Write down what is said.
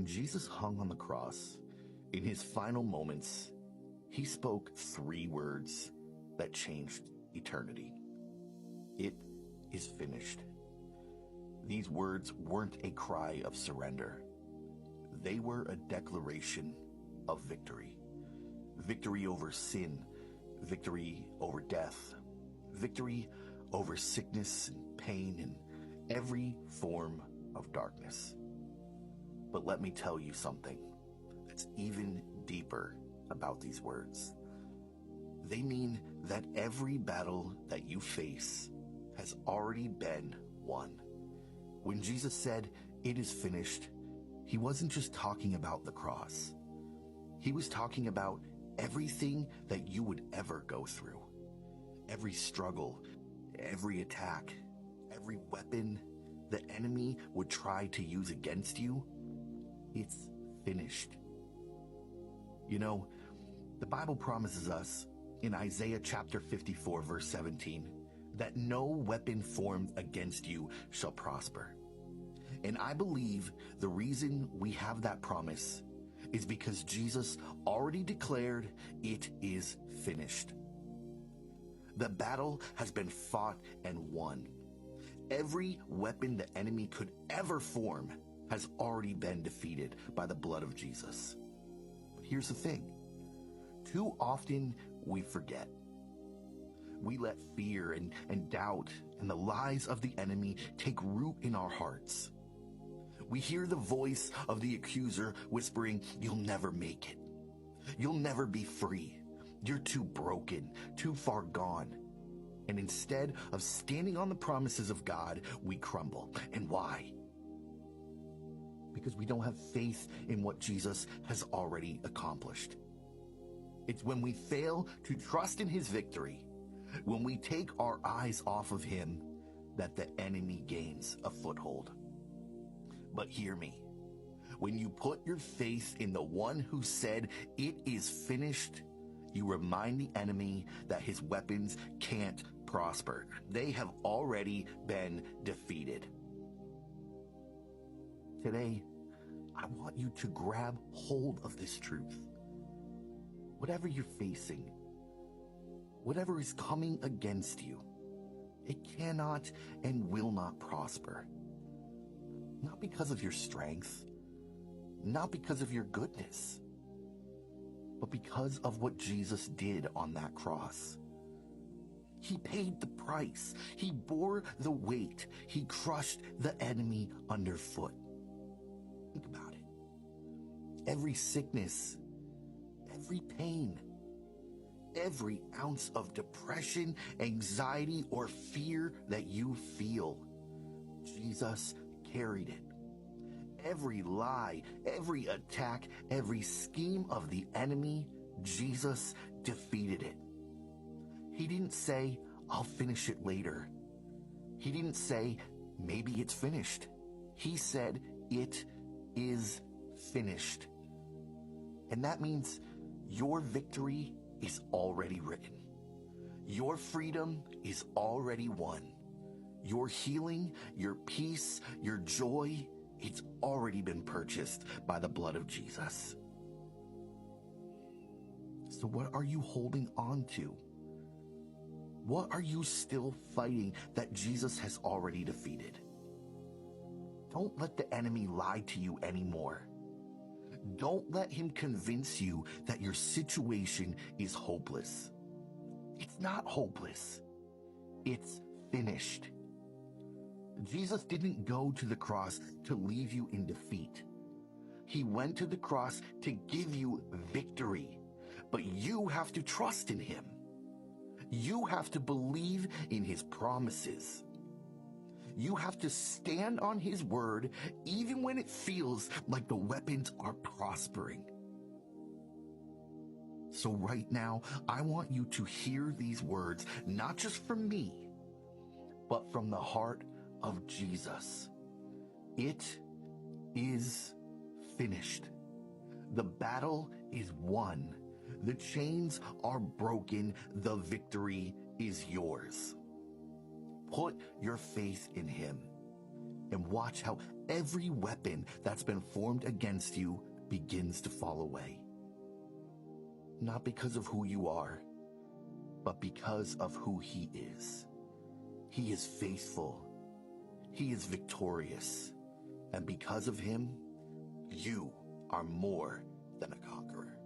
When Jesus hung on the cross, in his final moments, he spoke 3 words that changed eternity. It is finished. These words weren't a cry of surrender. They were a declaration of victory. Victory over sin, victory over death, victory over sickness and pain and every form of darkness. But let me tell you something that's even deeper about these words. They mean that every battle that you face has already been won. When Jesus said, "It is finished," he wasn't just talking about the cross. He was talking about everything that you would ever go through. Every struggle, every attack, every weapon the enemy would try to use against you, it's finished. You know, the Bible promises us in Isaiah chapter 54, verse 17, that no weapon formed against you shall prosper. And I believe the reason we have that promise is because Jesus already declared it is finished. The battle has been fought and won. Every weapon the enemy could ever form has already been defeated by the blood of Jesus. But here's the thing. Too often we forget. We let fear and doubt and the lies of the enemy take root in our hearts. We hear the voice of the accuser whispering, "You'll never make it. You'll never be free. You're too broken, too far gone." And instead of standing on the promises of God, we crumble. And why? Because we don't have faith in what Jesus has already accomplished. It's when we fail to trust in his victory, when we take our eyes off of him, that the enemy gains a foothold. But hear me. When you put your faith in the one who said, "It is finished," you remind the enemy that his weapons can't prosper. They have already been defeated. Today, I want you to grab hold of this truth. Whatever you're facing, whatever is coming against you, it cannot and will not prosper. Not because of your strength, not because of your goodness, but because of what Jesus did on that cross. He paid the price. He bore the weight. He crushed the enemy underfoot. Think about it. Every sickness, every pain, every ounce of depression, anxiety, or fear that you feel, Jesus carried it. Every lie, every attack, every scheme of the enemy, Jesus defeated it. He didn't say, "I'll finish it later." He didn't say, "Maybe it's finished." He said, "It is finished." And that means your victory is already written. Your freedom is already won. Your healing, your peace, your joy, it's already been purchased by the blood of Jesus. So what are you holding on to? What are you still fighting that Jesus has already defeated? Don't let the enemy lie to you anymore. Don't let him convince you that your situation is hopeless. It's not hopeless. It's finished. Jesus didn't go to the cross to leave you in defeat. He went to the cross to give you victory. But you have to trust in him. You have to believe in his promises. You have to stand on his word even when it feels like the weapons are prospering. So right now, I want you to hear these words, not just from me, but from the heart of Jesus. It is finished. The battle is won. The chains are broken. The victory is yours. Put your faith in him and watch how every weapon that's been formed against you begins to fall away. Not because of who you are, but because of who He is. He is faithful. He is victorious. And because of Him, you are more than a conqueror.